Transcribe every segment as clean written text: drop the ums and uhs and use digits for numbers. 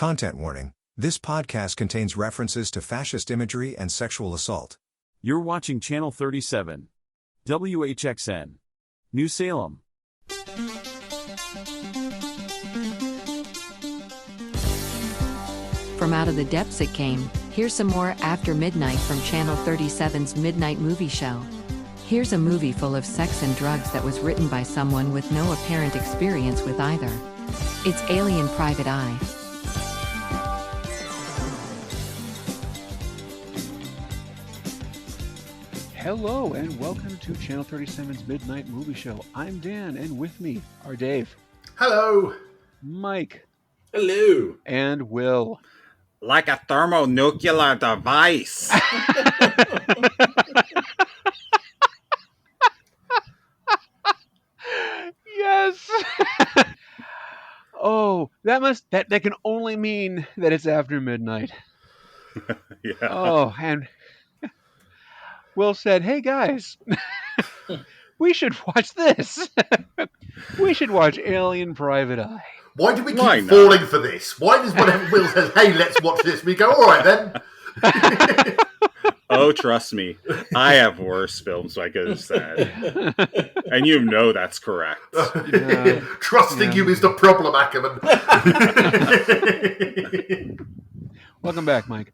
Content warning. This podcast contains references to fascist imagery and sexual assault. You're watching Channel 37. WHXN. New Salem. From out of the depths it came. Here's some more After Midnight from Channel 37's Midnight Movie Show. Here's a movie full of sex and drugs that was written by someone with no apparent experience with either. It's Alien Private Eye. Hello and welcome to Channel 37's Midnight Movie Show. I'm Dan, and with me are Dave. Hello. Mike. Hello. And Will. Like a thermonuclear device. Yes. Oh, that can only mean that it's after midnight. Yeah. Oh, and Will said, "Hey guys, we should watch this. We should watch Alien Private Eye." Why do we keep falling for this? Why does whenever Will says, "Hey, let's watch this," we go, "All right then." Oh, trust me, I have worse films I could have said, and you know that's correct. Trusting you is the problem, Ackerman. Welcome back, Mike.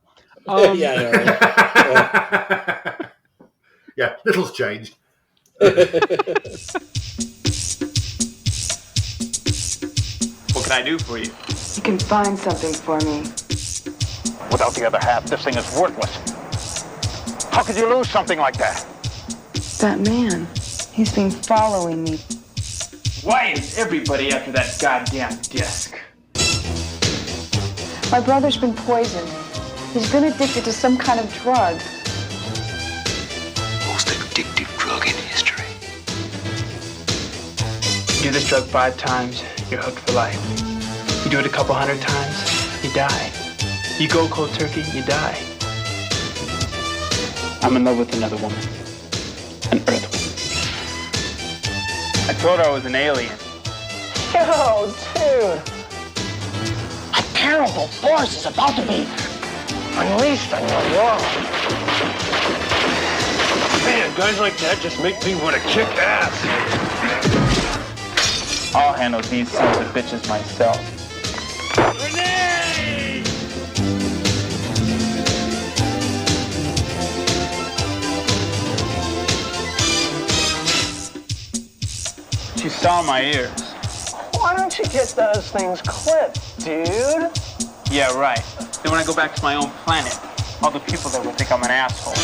Yeah, little's changed. What can I do for you? You can find something for me. Without the other half, this thing is worthless. How could you lose something like that? That man, he's been following me. Why is everybody after that goddamn disc? My brother's been poisoned. He's been addicted to some kind of drug. Most addictive drug in history. You do this drug 5 times, you're hooked for life. You do it a couple 100 times, you die. You go cold turkey, you die. I'm in love with another woman. An Earth woman. I told her I was an alien. Yo, dude! A terrible force is about to be unleashed on your world. Man, guys like that just make me want to kick ass. I'll handle these sons of bitches myself. She saw my ears. Why don't you get those things clipped, dude? Yeah, right. Then when I go back to my own planet, all the people there will think I'm an asshole.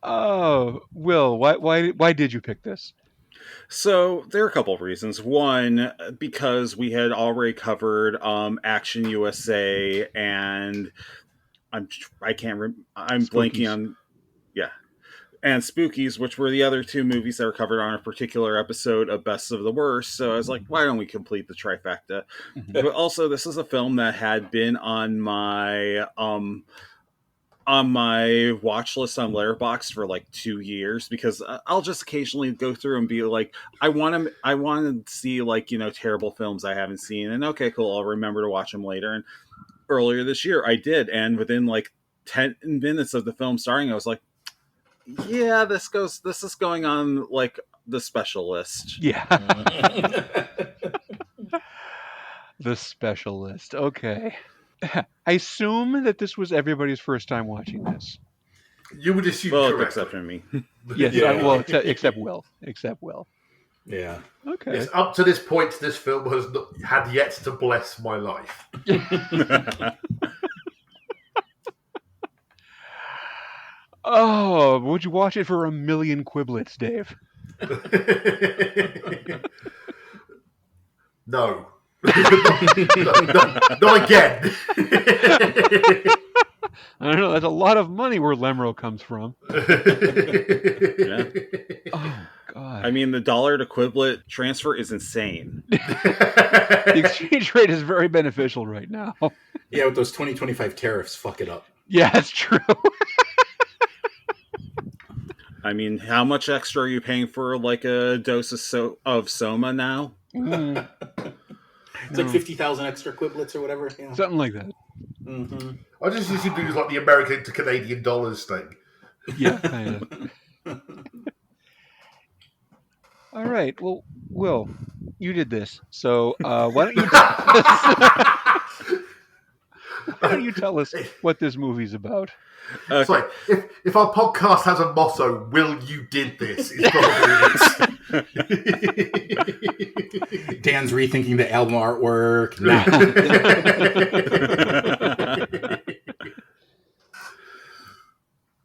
Oh, Will, why did you pick this? So there are a couple of reasons. One, because we had already covered Action USA, and I'm blanking on and Spookies, which were the other two movies that were covered on a particular episode of Best of the Worst. So I was like, why don't we complete the trifecta? But also, this is a film that had been on my watch list on Letterboxd for like 2 years, because I'll just occasionally go through and be like, I want to see, like, terrible films I haven't seen, and okay, cool, I'll remember to watch them later. And earlier this year I did, and within like 10 minutes of the film starting, I was like, yeah, this is going on like the special list. Yeah. The special list. Okay. I assume that this was everybody's first time watching this. You would assume, well, correct. except for me. Yes, yeah. Except Will. Yeah. Okay. Yes, up to this point, this film has had yet to bless my life. Oh, would you watch it for a million quiblets, Dave? No. Not again. I don't know. That's a lot of money where Lemro comes from. Yeah. Oh, God. I mean, the dollar to quiblet transfer is insane. The exchange rate is very beneficial right now. Yeah, with those 2025 tariffs, fuck it up. Yeah, that's true. I mean, how much extra are you paying for like a dose of Soma now? It's like 50,000 extra quiblets or whatever. Yeah. Something like that. Mm-hmm. I just assumed it was like the American to Canadian dollars thing. Yeah, kind of. All right. Well, Will, you did this. So why don't you why don't you tell us what this movie's about? It's like, if our podcast has a motto, "Will you did this?" It's probably it. Dan's rethinking the album artwork. Nah.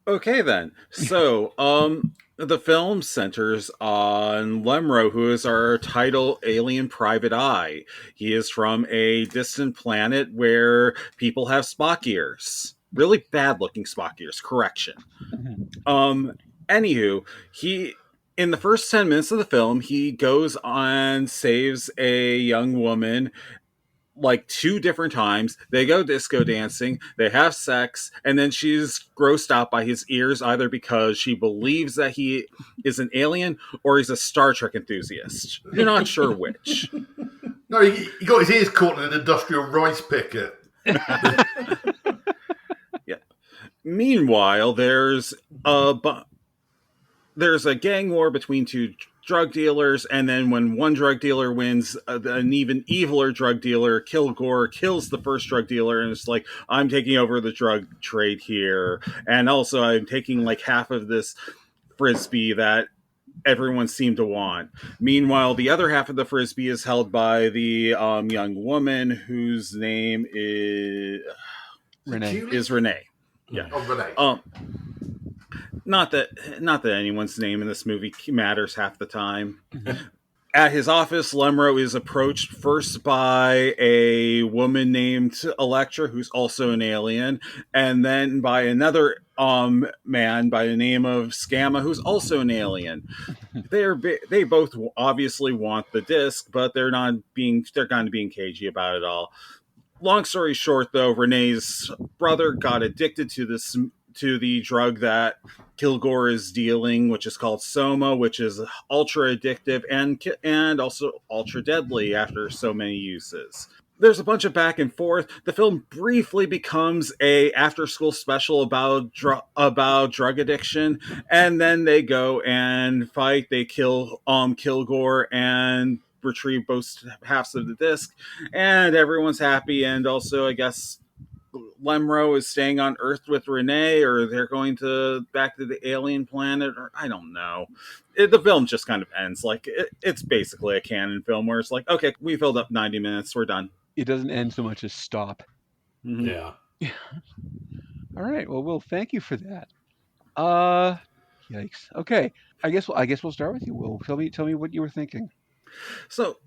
Okay, then. So, the film centers on Lemro, who is our title alien private eye. He is from a distant planet where people have Spock ears. Really bad-looking Spock ears. Correction. Anywho, in the first 10 minutes of the film, he goes on, saves a young woman, like 2 different times. They go disco dancing, they have sex, and then she's grossed out by his ears, either because she believes that he is an alien or he's a Star Trek enthusiast. You're not sure which. No, he got his ears caught in an industrial rice picker. Yeah. Meanwhile, there's a gang war between 2 drug dealers, and then when one drug dealer wins, an even eviler drug dealer, Kilgore, kills the first drug dealer, and it's like, I'm taking over the drug trade here, and also I'm taking like half of this frisbee that everyone seemed to want. Meanwhile, the other half of the frisbee is held by the young woman whose name is Renee. Yeah. Oh, Renee. Not that anyone's name in this movie matters half the time. At his office, Lemro is approached first by a woman named Electra, who's also an alien, and then by another man by the name of Scamma, who's also an alien. They both obviously want the disc, but they're kind of being cagey about it all. Long story short, though, Renee's brother got addicted to the drug that Kilgore is dealing, which is called Soma, which is ultra addictive and also ultra deadly after so many uses. There's a bunch of back and forth. The film briefly becomes a after-school special about drug addiction, and then they go and fight. They kill Kilgore and retrieve both halves of the disc, and everyone's happy. And also, I guess Lemro is staying on Earth with Renee, or they're going back to the alien planet, or I don't know. The film just kind of ends. Like, it's basically a canon film where it's like, okay, we filled up 90 minutes, we're done. It doesn't end so much as stop. Mm-hmm. Yeah. All right. Well, Will, thank you for that. Yikes. Okay. I guess we'll start with you, Will. Tell me what you were thinking. So,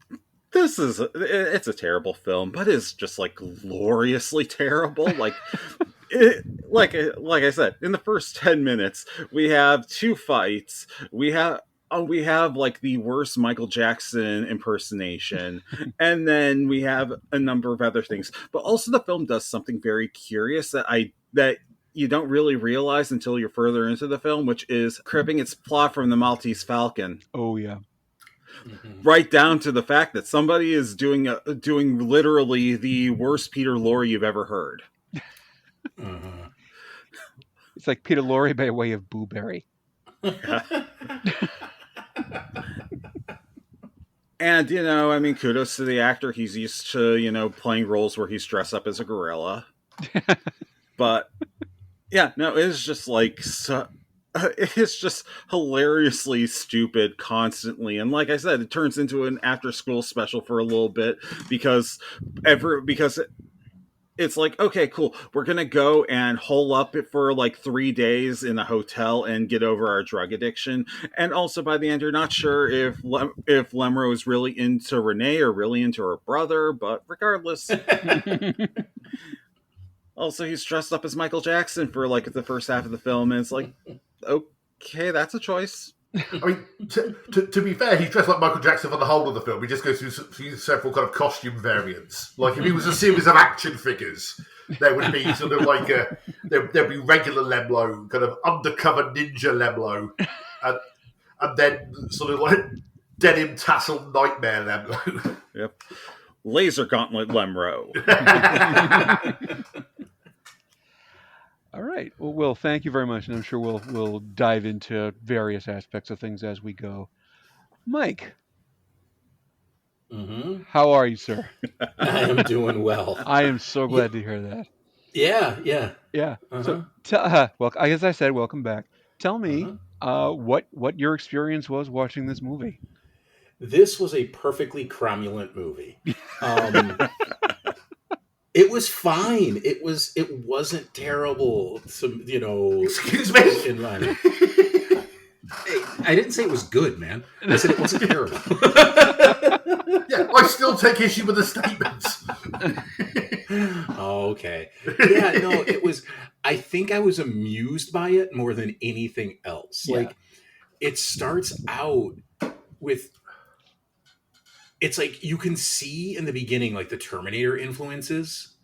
it's a terrible film, but it's just like gloriously terrible. Like, like I said, in the first 10 minutes, we have 2 fights. We have like the worst Michael Jackson impersonation, and then we have a number of other things. But also, the film does something very curious that you don't really realize until you're further into the film, which is cribbing its plot from the Maltese Falcon. Oh yeah. Mm-hmm. Right down to the fact that somebody is doing literally the worst Peter Lorre you've ever heard. Mm-hmm. It's like Peter Lorre by way of Boo Berry. Yeah. And, I mean, kudos to the actor. He's used to, playing roles where he's dressed up as a gorilla. But, yeah, no, it's just like... it's just hilariously stupid constantly, and like I said, it turns into an after-school special for a little bit because it's like, okay, cool, we're gonna go and hole up for like 3 days in a hotel and get over our drug addiction, and also by the end you're not sure if Lemro is really into Renee or really into her brother, but regardless. Also, he's dressed up as Michael Jackson for like the first half of the film, and it's like, okay, that's a choice. I mean, to be fair, he's dressed like Michael Jackson for the whole of the film. He just goes through several kind of costume variants. Like, if he was a series of action figures, there would be sort of like there'd be regular Lemlo, kind of undercover ninja Lemlo, and then sort of like denim tassel nightmare Lemlo. Yep. Laser Gauntlet Lemro. All right. Well, Will, thank you very much, and I'm sure we'll dive into various aspects of things as we go. Mike, how are you, sir? I am doing well. I am so glad to hear that. Yeah. Yeah. So, well, as I said, welcome back. Tell me, what your experience was watching this movie. This was a perfectly cromulent movie. It was fine. It wasn't terrible. Some, Excuse me. I didn't say it was good, man. I said it wasn't terrible. Yeah, I still take issue with the statements. Okay. Yeah, no, it was. I think I was amused by it more than anything else. Yeah. Like, it starts out with. It's like you can see in the beginning, like, the Terminator influences.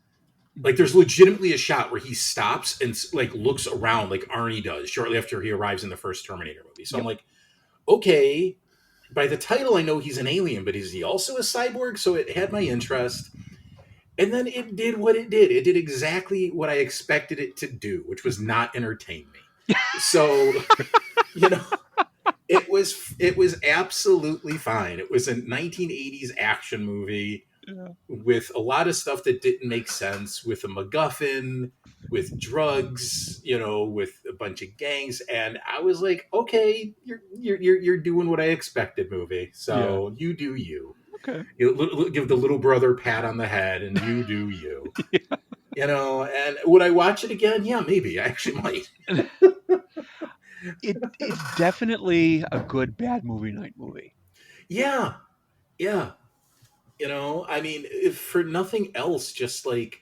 Like, there's legitimately a shot where he stops and, like, looks around like Arnie does shortly after he arrives in the first Terminator movie. So I'm like, okay, by the title, I know he's an alien, but is he also a cyborg? So it had my interest. And then it did what it did. It did exactly what I expected it to do, which was not entertain me. So, it was absolutely fine. It was a 1980s action movie with a lot of stuff that didn't make sense, with a MacGuffin, with drugs, with a bunch of gangs, and I was like, okay, you're doing what I expected, movie. So you do you. Okay. Give the little brother a pat on the head, and you do you. And would I watch it again? Yeah, maybe. I actually might. It's definitely a good bad movie night movie. Yeah. I mean, if for nothing else, just like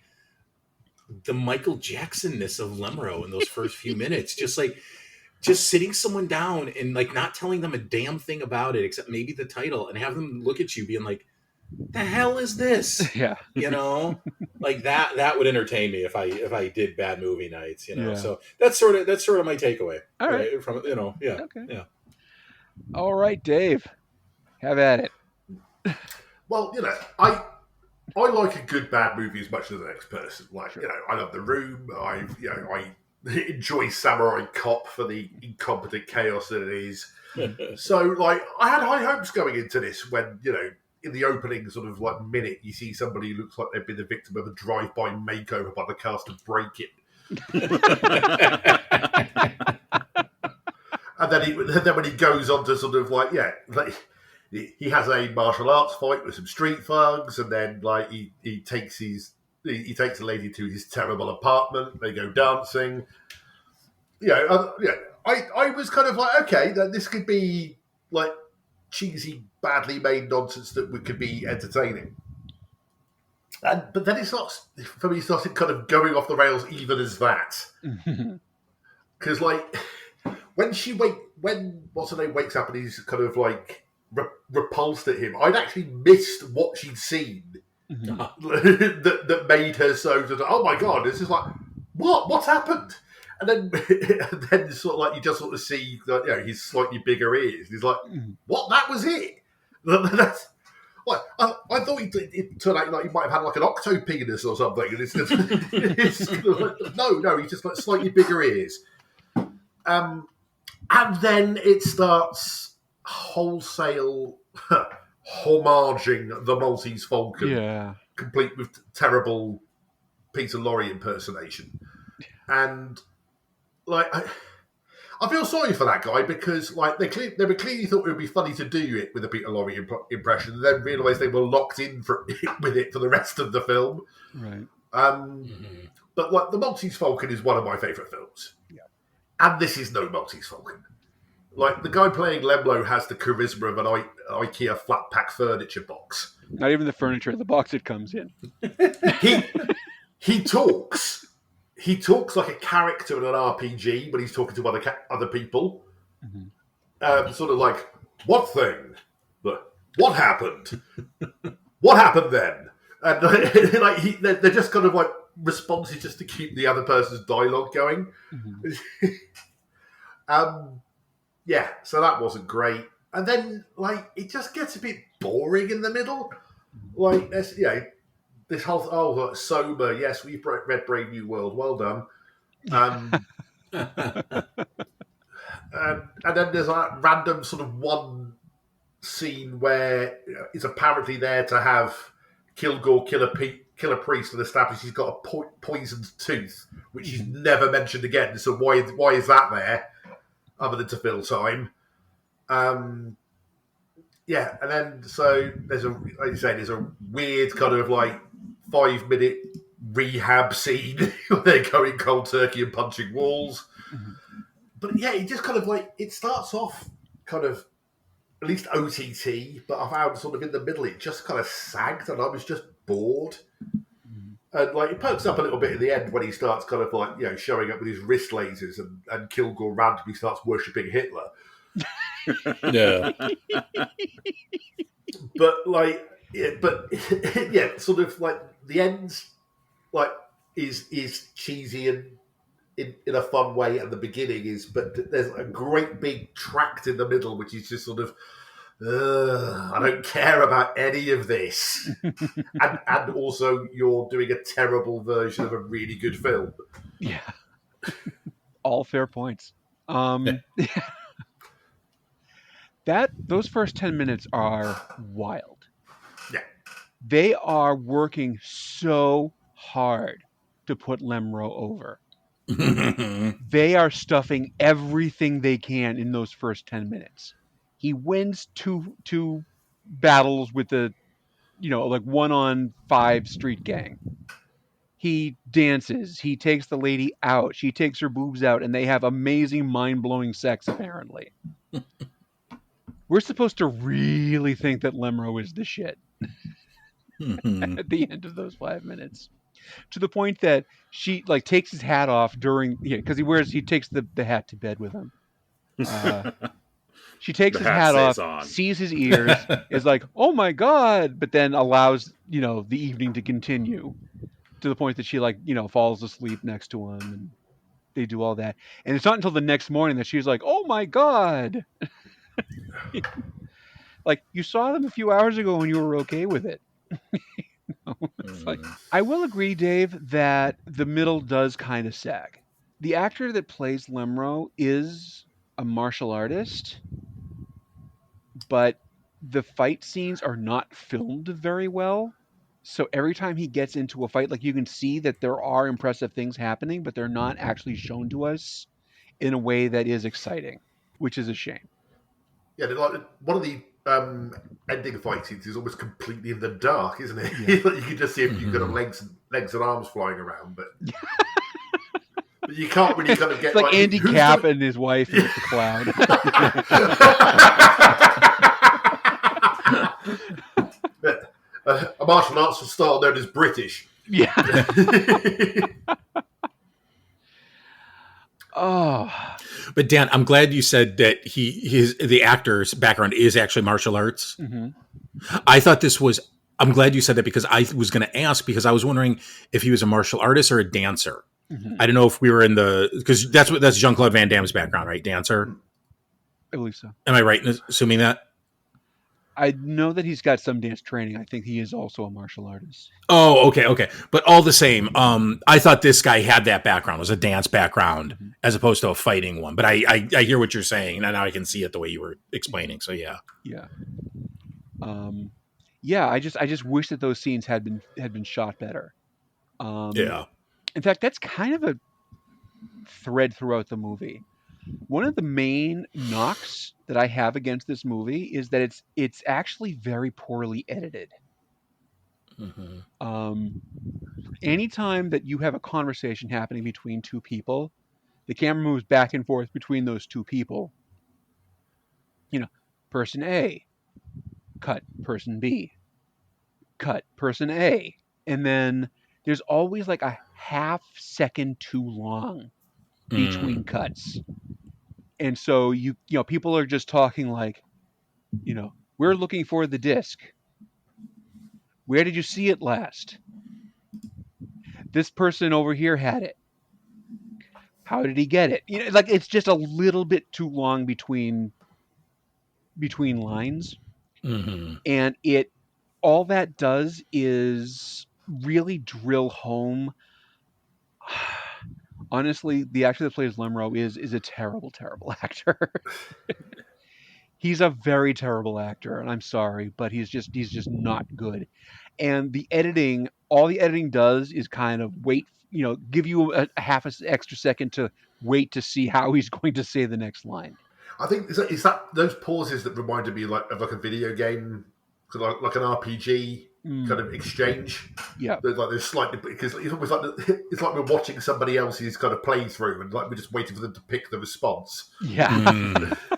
the Michael Jackson-ness of Lemro in those first few minutes, just sitting someone down and like not telling them a damn thing about it except maybe the title, and have them look at you being like, the hell is this? Yeah. Like that would entertain me if I did bad movie nights, Yeah. So that's sort of my takeaway. All right. From yeah. Okay. Yeah. All right, Dave. Have at it. Well, I like a good bad movie as much as the next person. Like, I love The Room. I enjoy Samurai Cop for the incompetent chaos that it is. So, like, I had high hopes going into this when, in the opening sort of like minute, you see somebody who looks like they've been the victim of a drive-by makeover by the cast of Break-In. And then when he goes on to sort of like, he has a martial arts fight with some street thugs, and then like he takes a lady to his terrible apartment. They go dancing. I was kind of like, okay, this could be like cheesy, badly made nonsense that could be entertaining. But then it starts kind of going off the rails even as that. Because like when what's her name wakes up and he's kind of like repulsed at him, I'd actually missed what she'd seen that made her so oh my god, this is like what's happened? And then sort of like you just sort of see his slightly bigger ears. He's like, what? That was it? That's like I thought it turned out like he might have had like an octopenis or something, and it's kind of like, no, he's just got slightly bigger ears. And then it starts wholesale homaging the Maltese Falcon, complete with terrible Peter Lorre impersonation, and like I feel sorry for that guy because like they clearly thought it would be funny to do it with a Peter Lorre impression, and then realised they were locked in with it for the rest of the film. Right. But like the Maltese Falcon is one of my favourite films, and this is no Maltese Falcon. Like the guy playing Lemlo has the charisma of an IKEA flat pack furniture box. Not even the furniture, the box it comes in. He talks. He talks like a character in an RPG, but he's talking to other people. Sort of like, what thing? What happened? What happened then? And like they're just kind of like responses just to keep the other person's dialogue going. So that wasn't great. And then like it just gets a bit boring in the middle. Like, this whole Soma. Yes, we've read Brave New World. Well done. And then there's that random sort of one scene where it's apparently there to have Kilgore kill a priest and establish he's got a poisoned tooth, which he's never mentioned again. So why is that there, other than to fill time? And then so there's there's a weird kind of like 5-minute rehab scene where they're going cold turkey and punching walls. But yeah, it just kind of like, it starts off kind of, at least OTT, but I found sort of in the middle it just kind of sagged and I was just bored. And like, it perks up a little bit in the end when he starts kind of like, showing up with his wrist lasers and Kilgore randomly starts worshipping Hitler. Yeah. Sort of like the ends like is cheesy and in a fun way, and the beginning is, but there's a great big tract in the middle which is just sort of I don't care about any of this. and also you're doing a terrible version of a really good film. Yeah. All fair points. Those first 10 minutes are wild. Yeah. They are working so hard to put Lemro over. They are stuffing everything they can in those first 10 minutes. He wins two battles with the, like 1-on-5 street gang. He dances. He takes the lady out. She takes her boobs out, and they have amazing, mind-blowing sex, apparently. We're supposed to really think that Lemro is the shit at the end of those 5 minutes. To the point that she like takes his hat off during, because he takes the hat to bed with him. She takes his hat off, sees his ears, is like, oh my God, but then allows, the evening to continue to the point that she falls asleep next to him and they do all that. And it's not until the next morning that she's like, oh my God. Like, you saw them a few hours ago when you were okay with it. It's like, I will agree, Dave, that the middle does kind of sag. The actor that plays Lemro is a martial artist, but the fight scenes are not filmed very well. So every time he gets into a fight, like, you can see that there are impressive things happening, but they're not actually shown to us in a way that is exciting, which is a shame. Yeah, one of the ending fight scenes is almost completely in the dark, isn't it? Yeah. You can just see a few kind of legs and arms flying around, but you can't really kind of get... It's like Andy Capp and his wife in the cloud. A martial arts style known as British. Yeah. Oh. But Dan, I'm glad you said that the actor's background is actually martial arts. Mm-hmm. I thought this was... I'm glad you said that because I was going to ask, because I was wondering if he was a martial artist or a dancer. Mm-hmm. I don't know if we were in the... Because that's Jean-Claude Van Damme's background, right? Dancer? I believe so. Am I right in assuming that? I know that he's got some dance training. I think he is also a martial artist. Oh, okay. But all the same, I thought this guy had that background, was a dance background, as opposed to a fighting one. But I hear what you're saying, and now I can see it the way you were explaining. So yeah. I just wish that those scenes had been shot better. Yeah. In fact, that's kind of a thread throughout the movie. One of the main knocks that I have against this movie is that it's actually very poorly edited. Mm-hmm. Anytime that you have a conversation happening between two people, the camera moves back and forth between those two people. Person A, cut person B, cut person A. And then there's always like a half second too long between cuts. And so people are just talking like, we're looking for the disc. Where did you see it last? This person over here had it. How did he get it? It's just a little bit too long between lines. Mm-hmm. And it all that does is really drill home. Honestly, the actor that plays Lemro is a terrible, terrible actor. He's a very terrible actor, and I'm sorry, but he's just not good. And the editing, all the editing does is kind of wait, give you a half a extra second to wait to see how he's going to say the next line. I think is that those pauses that reminded me of like a video game, like an RPG kind of exchange. Yeah, there's slightly, because it's almost like it's like we're watching somebody else's kind of playthrough, and like we're just waiting for them to pick the response. Yeah.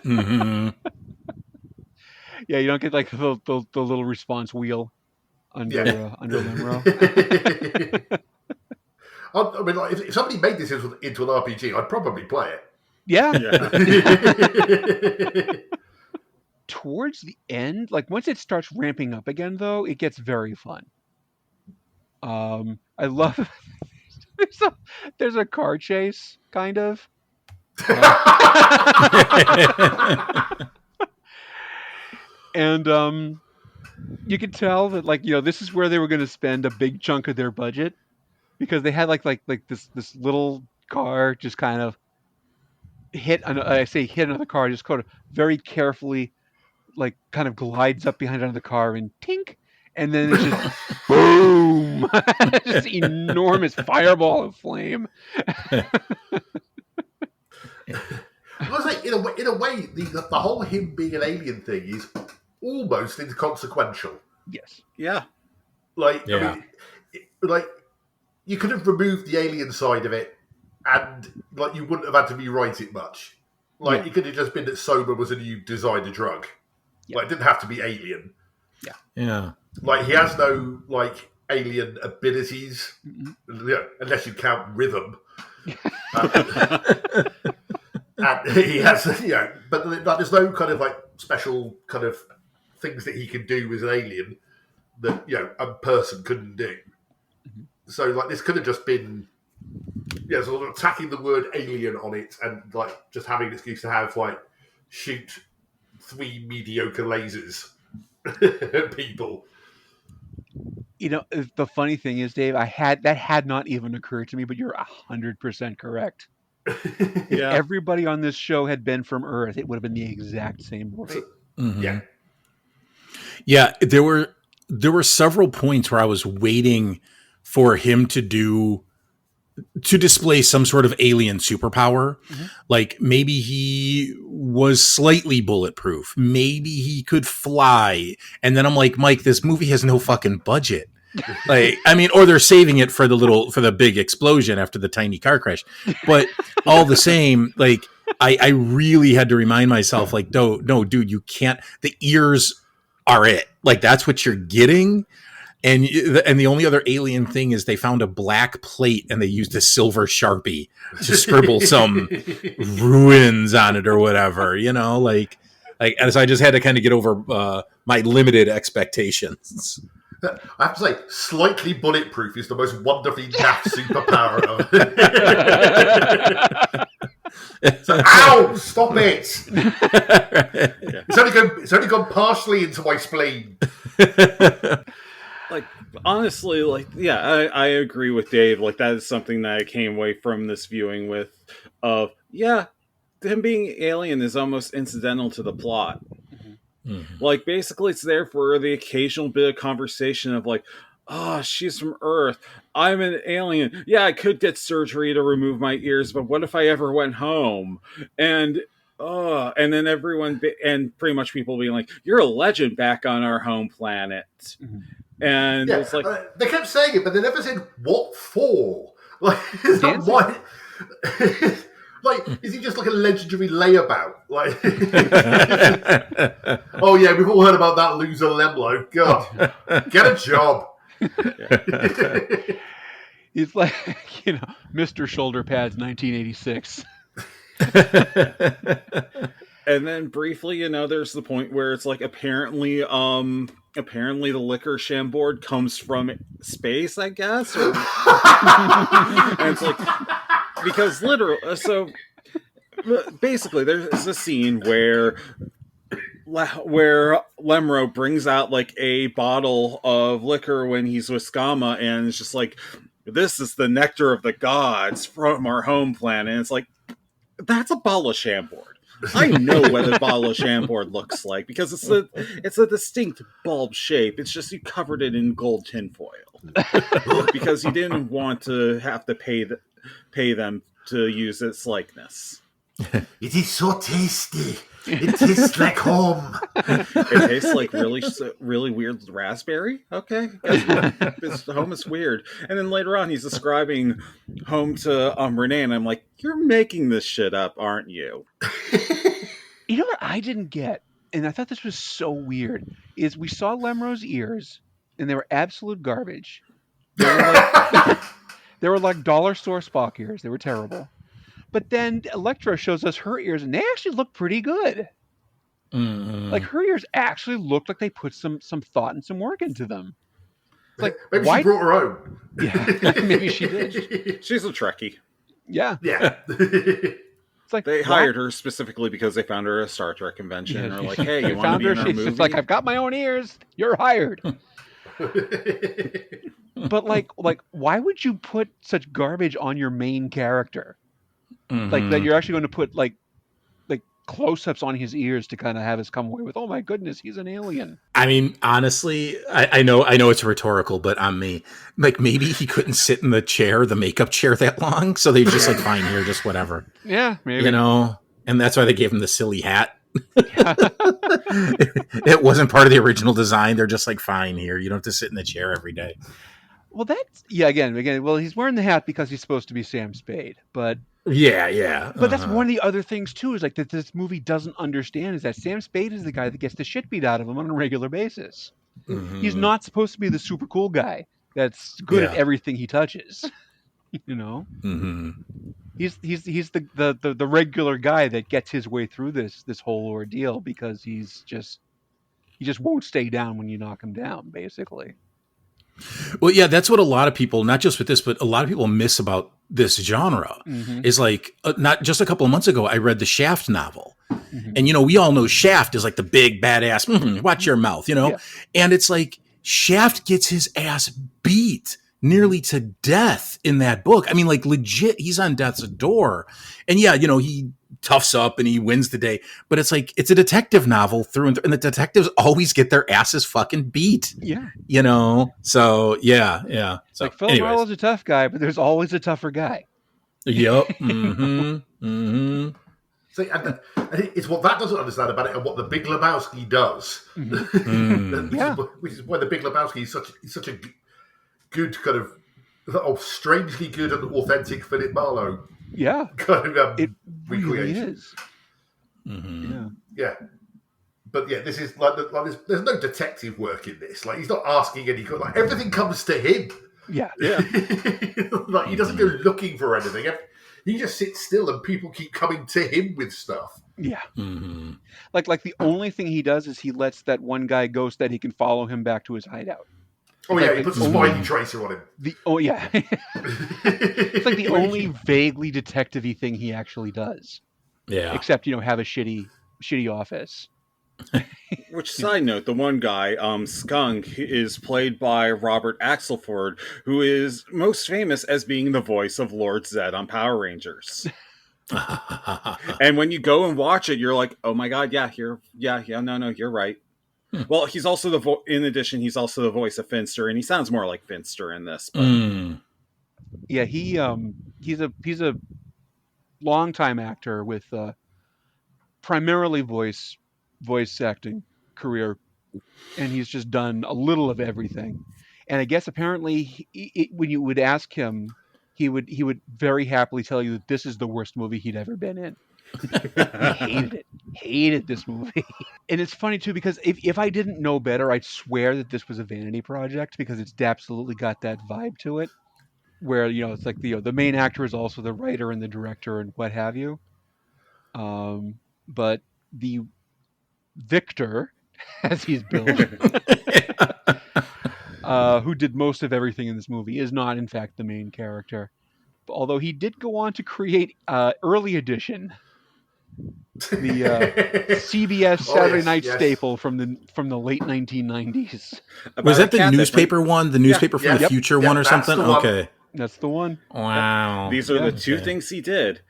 Mm-hmm. Yeah, you don't get like the little response wheel under Lemro. I mean, like, if somebody made this into an RPG, I'd probably play it. Yeah. Towards the end, like once it starts ramping up again, though, it gets very fun. I love there's a car chase, kind of. And you could tell that, like, this is where they were going to spend a big chunk of their budget, because they had like this little car just kind of hit another car, just kind of very carefully, like, kind of glides up behind another car and tink, and then it's just boom, just enormous fireball of flame. I was like, in a way, the whole him being an alien thing is almost inconsequential. Yes. Yeah. I mean, like, you could have removed the alien side of it, and like you wouldn't have had to rewrite it much. Like, it could have just been that Soma was a new designer drug. Yeah. Like, it didn't have to be alien. Yeah. Yeah. Like, he has no like alien abilities, unless you count rhythm. And he has, but there's no kind of like special kind of things that he can do as an alien that a person couldn't do. Mm-hmm. So like this could have just been, sort of attacking the word alien on it, and like just having an excuse to have like shoot 3 mediocre lasers at people. The funny thing is, Dave, that had not even occurred to me, but you're 100% correct. If everybody on this show had been from Earth, it would have been the exact same movie. Mm-hmm. Yeah, there were several points where I was waiting for him to display some sort of alien superpower. Mm-hmm. Like maybe he was slightly bulletproof, maybe he could fly, and then I'm like, Mike, this movie has no fucking budget. Like, I mean, or they're saving it for the big explosion after the tiny car crash. But all the same, like, I really had to remind myself, like, no, dude, you can't. The ears are it. Like, that's what you're getting. And the only other alien thing is they found a black plate and they used a silver Sharpie to scribble some ruins on it or whatever, like, and so I just had to kind of get over my limited expectations. I have to say, slightly bulletproof is the most wonderfully naff superpower of it. Ow! Stop it! It's only gone partially into my spleen. Like, honestly, like, I agree with Dave. Like, that is something that I came away from this viewing with. Him being alien is almost incidental to the plot. Mm-hmm. Like, basically, it's there for the occasional bit of conversation of like, oh, she's from Earth. I'm an alien. Yeah, I could get surgery to remove my ears, but what if I ever went home? And then everyone, and pretty much people being like, you're a legend back on our home planet. Mm-hmm. And it's like... they kept saying it, but they never said, what for? Like, it's not why... Like, is he just like a legendary layabout? Like, oh yeah, we've all heard about that loser Lemlo. God, get a job. He's like, Mr. Shoulder Pads, 1986. And then briefly, there's the point where it's like apparently the liquor Chambord comes from space, I guess. And it's like, because literally, so basically, there's a scene where Lemro brings out like a bottle of liquor when he's with Skama, and it's just like, this is the nectar of the gods from our home planet. And it's like, that's a bottle of Chambord. I know what a bottle of Chambord looks like because it's a distinct bulb shape. It's just you covered it in gold tinfoil because you didn't want to have to pay them to use its likeness. It is so tasty. It tastes like home. It tastes like really weird raspberry. Okay, this home is weird. And then later on, he's describing home to Renee, and I'm like, "You're making this shit up, aren't you?" You know what I didn't get, and I thought this was so weird, is we saw Lemro's ears, and they were absolute garbage. They were like dollar store Spock ears. They were terrible. But then Electra shows us her ears, and they actually look pretty good. Mm-hmm. Like, her ears actually looked like they put some thought and some work into them. It's like, maybe she brought her own. Yeah, maybe she did. She's a Trekkie. Yeah. Yeah. It's like, they hired her specifically because they found her at a Star Trek convention. And they're like, hey, you want to be in our movie? She's like, I've got my own ears. You're hired. But like, why would you put such garbage on your main character? Mm-hmm. Like that you're actually going to put like close-ups on his ears to kind of have us come away with, oh my goodness, he's an alien. I mean, honestly, I know it's rhetorical, but on me, like maybe he couldn't sit in the makeup chair that long, so they just like, fine, here, just whatever. Yeah, maybe. You know, and that's why they gave him the silly hat. It wasn't part of the original design. They're just like, fine, here, you don't have to sit in the chair every day. Well, that's again. Well, he's wearing the hat because he's supposed to be Sam Spade, but. Yeah. But that's one of the other things, too, is like that this movie doesn't understand is that Sam Spade is the guy that gets the shit beat out of him on a regular basis. Mm-hmm. He's not supposed to be the super cool guy that's good at everything he touches. You know? Mm-hmm. He's the regular guy that gets his way through this whole ordeal because he just won't stay down when you knock him down, basically. Well, yeah, that's what a lot of people, not just with this, but a lot of people miss about this genre is like, not just a couple of months ago, I read the Shaft novel. Mm-hmm. And, you know, we all know Shaft is like the big badass, watch your mouth, you know? Yeah. And it's like Shaft gets his ass beat nearly to death in that book. I mean, like legit, he's on death's door. And yeah, you know, he toughs up and he wins the day. But it's like, it's a detective novel through and through. And the detectives always get their asses fucking beat. Yeah. You know? So, yeah. So, like, Philip Marlowe's a tough guy, but there's always a tougher guy. Yep. Mm-hmm. See, and it's what that doesn't understand about it and what the Big Lebowski does. Which is why the Big Lebowski is such a good kind of strangely good and authentic Philip Marlowe. Yeah, kind of it really is. Mm-hmm. Yeah. But yeah, this is like there's no detective work in this. Like, he's not asking any. Like, everything comes to him. Yeah. Like, he doesn't go looking for anything. He just sits still, and people keep coming to him with stuff. Yeah. Mm-hmm. Like the only thing he does is he lets that one guy go so that he can follow him back to his hideout. Oh, yeah, he puts a spiny tracer on him. It's like the only vaguely detective-y thing he actually does. Yeah. Except, you know, have a shitty office. Which, side note, the one guy, Skunk, is played by Robert Axelford, who is most famous as being the voice of Lord Zed on Power Rangers. And when you go and watch it, you're like, oh my god, you're right. Well, he's also in addition, he's also the voice of Finster, and he sounds more like Finster in this. But... Yeah, he's a longtime actor with primarily voice acting career, and he's just done a little of everything. And I guess apparently, when you would ask him, he would very happily tell you that this is the worst movie he'd ever been in. He hated this movie. And it's funny too, because if I didn't know better, I'd swear that this was a vanity project, because it's absolutely got that vibe to it, where, you know, it's like the main actor is also the writer and the director and what have you. But the Victor, as he's billed, who did most of everything in this movie, is not in fact the main character. Although he did go on to create Early Edition, the CBS Saturday night staple from the late 1990s. Was that the newspaper one? The newspaper from the future one or something? Okay. That's the one. Wow. These are the two things he did.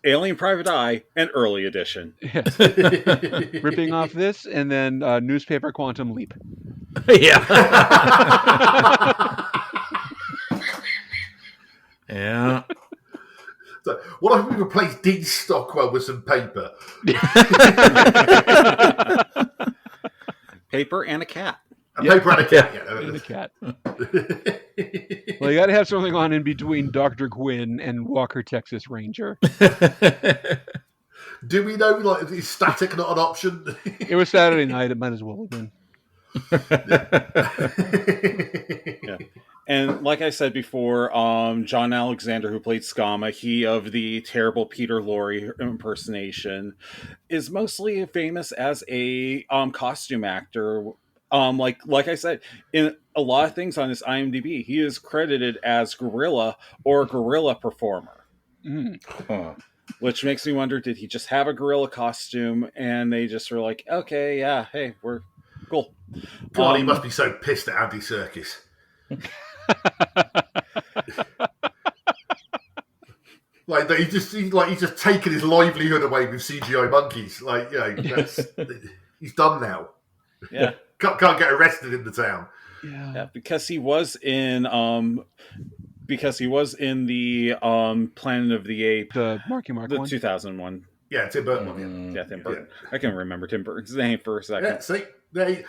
Alien Private Eye and Early Edition. Yes. Ripping off this and then Newspaper Quantum Leap. Yeah. Yeah. So, what if we replace Dean Stockwell with some paper? Paper and a cat. Paper and a cat. Yeah. And a cat. Well, you got to have something on in between Dr. Quinn and Walker, Texas Ranger. Do we know, like, is static not an option? It was Saturday night. It might as well have been. Yeah. And like I said before, John Alexander, who played Skama, he of the terrible Peter Lorre impersonation, is mostly famous as a costume actor. Like I said, in a lot of things on his IMDb, he is credited as gorilla or gorilla performer. Which makes me wonder, did he just have a gorilla costume and they just were like, okay, yeah, hey, we're cool. God, he must be so pissed at Andy Serkis. Like that, he's just taken his livelihood away with CGI monkeys. Like, you know, he's done now. Yeah, can't get arrested in the town. Yeah, because he was in the Planet of the Apes, the Marky Mark the one? 2001. Yeah, Tim Burton. Yeah, Tim Burton. Yeah. I can remember Tim Burton's name for a second. Yeah, see, I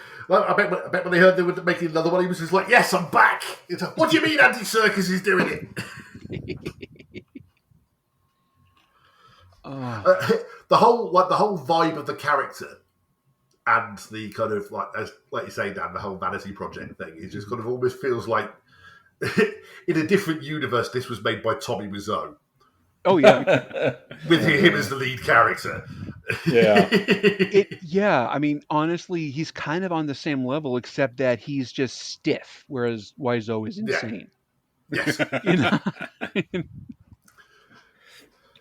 bet when they heard they were making another one, he was just like, "Yes, I'm back." It's like, what do you mean, Andy Serkis is doing it? The whole vibe of the character and the kind of like you say, Dan, the whole vanity project thing, it just kind of almost feels like in a different universe, this was made by Tommy Wiseau. Oh yeah, with him as the lead character. Yeah. I mean, honestly, he's kind of on the same level, except that he's just stiff, whereas Wiseau is insane. Yes. You know?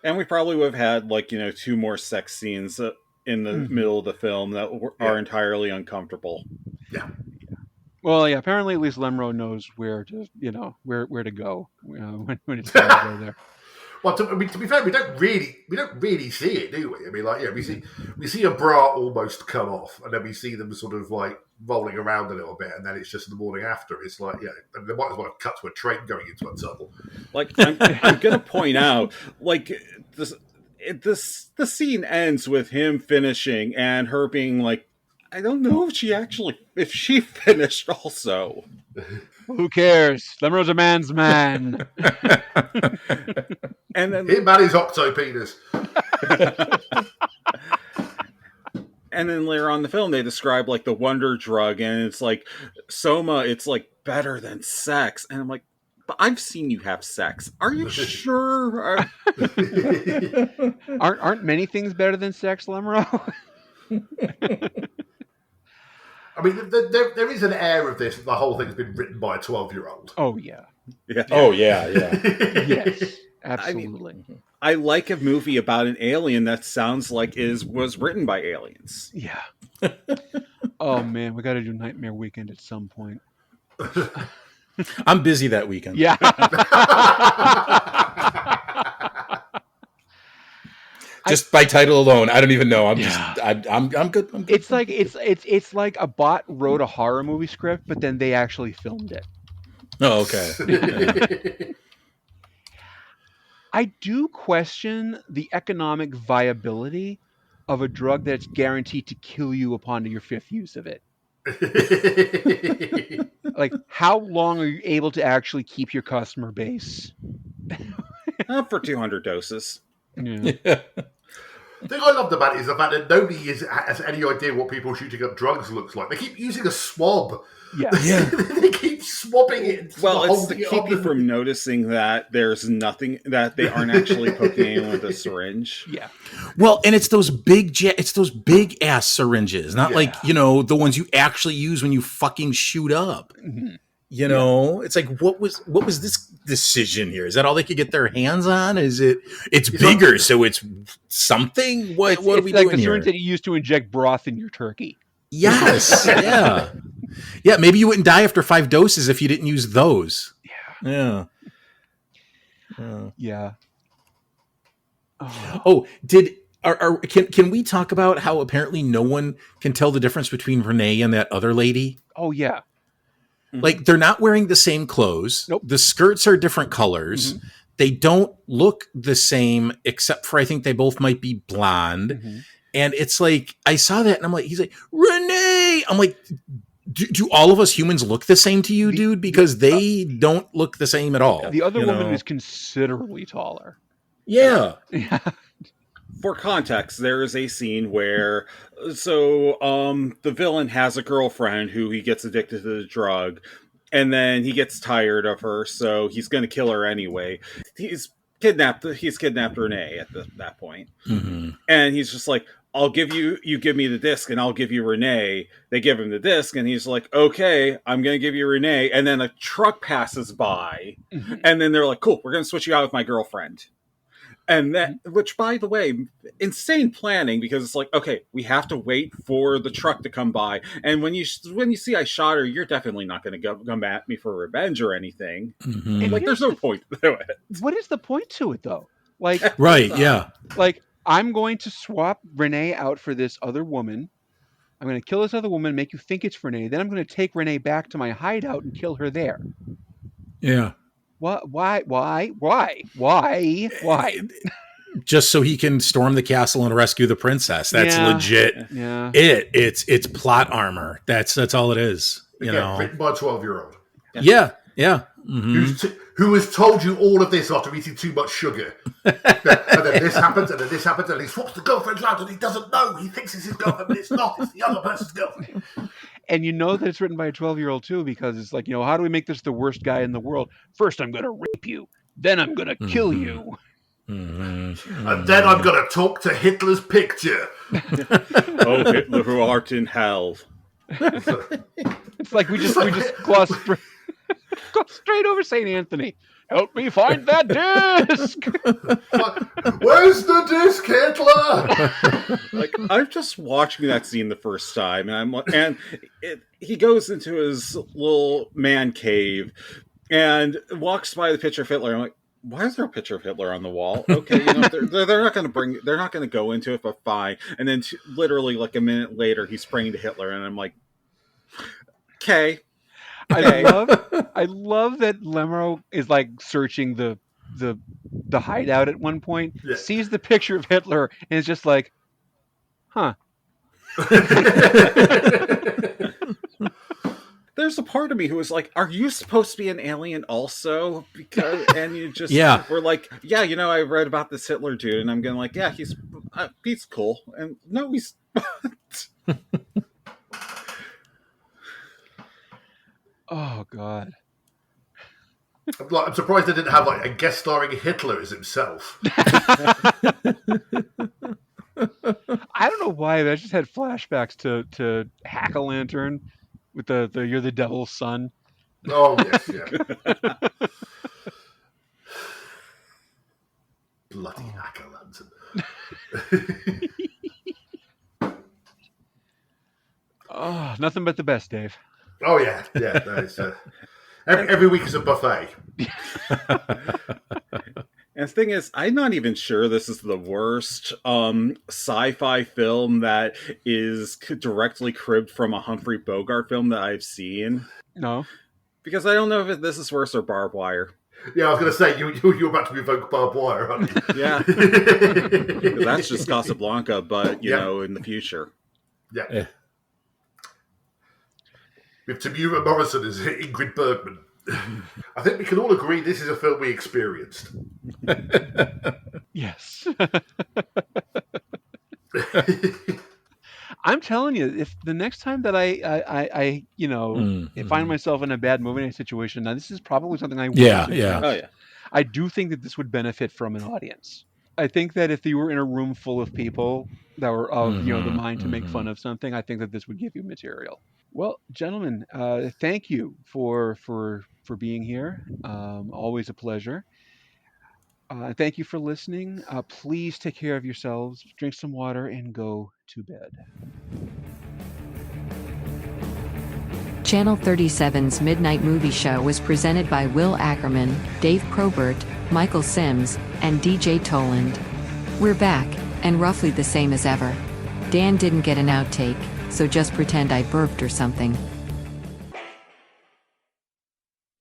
And we probably would have had two more sex scenes in the middle of the film that are entirely uncomfortable. Yeah. Well, yeah. Apparently, at least Lemro knows where to go when it's time to go there. Well, to be fair, we don't really see it, do we? I mean, we see a bra almost come off, and then we see them sort of like rolling around a little bit, and then it's just the morning after. It's like, they might as well have cut to a train going into a tunnel. I'm going to point out, the scene ends with him finishing and her being like, I don't know if she finished also. Who cares? Lemro's a man's man. And then him and his octopenis. And then later on in the film, they describe the wonder drug, and it's like, Soma, it's better than sex. And I'm like, but I've seen you have sex. Are you sure? Aren't many things better than sex, Lemro? I mean, there is an air of this. The whole thing's been written by a 12-year-old. Oh yeah. Oh yeah. Yes, absolutely. I like a movie about an alien that sounds like was written by aliens. Yeah. Oh man, we got to do Nightmare Weekend at some point. I'm busy that weekend. Yeah. Just by title alone, I don't even know. I'm good. I'm good. It's like a bot wrote a horror movie script, but then they actually filmed it. Oh, okay. I do question the economic viability of a drug that's guaranteed to kill you upon your fifth use of it. How long are you able to actually keep your customer base? For 200 doses. Yeah. The thing I loved about it is the fact that nobody has any idea what people shooting up drugs looks like. They keep using a swab. Yeah. They keep swabbing it. Well, it's to keep you from noticing that there's nothing, that they aren't actually poking anyone with a syringe. Yeah. Well, and it's those big ass syringes, not the ones you actually use when you fucking shoot up. Mm-hmm. You know, it's like, what was this decision here? Is that all they could get their hands on? It's bigger, so it's something? What are we doing here? It's like the syringe that you used to inject broth in your turkey. Yes. Yeah. Yeah. Maybe you wouldn't die after 5 doses if you didn't use those. Yeah. Oh, can we talk about how apparently no one can tell the difference between Renee and that other lady? Oh, yeah. Like, they're not wearing the same clothes. Nope. The skirts are different colors. Mm-hmm. They don't look the same, except for I think they both might be blonde. Mm-hmm. And it's like, I saw that and I'm like, he's like, Renee! I'm like, do all of us humans look the same to you, dude? Because they don't look the same at all. The other woman is considerably taller. Yeah. For context, there is a scene where, the villain has a girlfriend who he gets addicted to the drug, and then he gets tired of her, so he's going to kill her anyway. He's kidnapped Renee at that point. Mm-hmm. And he's just like, you give me the disc and I'll give you Renee. They give him the disc and he's like, okay, I'm going to give you Renee. And then a truck passes by and then they're like, cool, we're going to switch you out with my girlfriend. And that, which by the way, insane planning, because it's like, okay, we have to wait for the truck to come by. And when you see I shot her, you're definitely not going to come at me for revenge or anything. Mm-hmm. Like, there's no point to it. What is the point to it though? Like, right. Yeah. Like, I'm going to swap Renee out for this other woman. I'm going to kill this other woman, make you think it's Renee. Then I'm going to take Renee back to my hideout and kill her there. Yeah. What? Why? Just so he can storm the castle and rescue the princess. That's legit. Yeah. It's plot armor. That's all it is. Written by a 12-year-old. Yeah. Mm-hmm. Who has told you all of this after eating too much sugar? And then this happens, and then this happens, and he swaps the girlfriends out, and he doesn't know. He thinks it's his girlfriend, but it's not. It's the other person's girlfriend. And you know that it's written by a 12-year-old too, because it's like, how do we make this the worst guy in the world? First, I'm going to rape you. Then I'm going to kill you. Mm-hmm. And then I'm going to talk to Hitler's picture. Oh, Hitler, who art in hell. It's like we just gloss straight over St. Anthony. Help me find that disc. Where's the disc, Hitler? Like, I'm just watching that scene the first time, and he goes into his little man cave and walks by the picture of Hitler. I'm like, why is there a picture of Hitler on the wall? Okay, they're not going to go into it, but fine. And then literally like a minute later, he's praying to Hitler, and I'm like, okay. I love that Lemro is like searching the hideout at one point, sees the picture of Hitler, and is just like, huh. There's a part of me who was like, are you supposed to be an alien also? And you just were like, I read about this Hitler dude, and I'm going like, yeah, he's cool. And no, he's not. Oh, God. I'm surprised they didn't have a guest starring Hitler as himself. I don't know why, but I just had flashbacks to Hack-A-Lantern with the You're the Devil's Son. Oh, yes, yeah. Bloody Hack-A-Lantern. Oh, nothing but the best, Dave. Oh, yeah. That is, every week is a buffet. And the thing is, I'm not even sure this is the worst sci-fi film that is directly cribbed from a Humphrey Bogart film that I've seen. No. Because I don't know if this is worse or Barbed Wire. Yeah, I was going to say, you're about to evoke Barbed Wire, aren't you? Yeah. That's just Casablanca, but, in the future. Yeah. With Tamura Morrison as Ingrid Bergman. I think we can all agree this is a film we experienced. Yes. I'm telling you, if the next time that I find myself in a bad movie night situation, now this is probably something I would do. Oh, yeah. I do think that this would benefit from an audience. I think that if you were in a room full of people that were of the mind to make fun of something, I think that this would give you material. Well, gentlemen, thank you for being here. Always a pleasure. Thank you for listening. Please take care of yourselves, drink some water, and go to bed. Channel 37's Midnight Movie Show was presented by Will Ackerman, Dave Probert, Michael Sims, and DJ Toland. We're back, and roughly the same as ever. Dan didn't get an outtake, so just pretend I burped or something.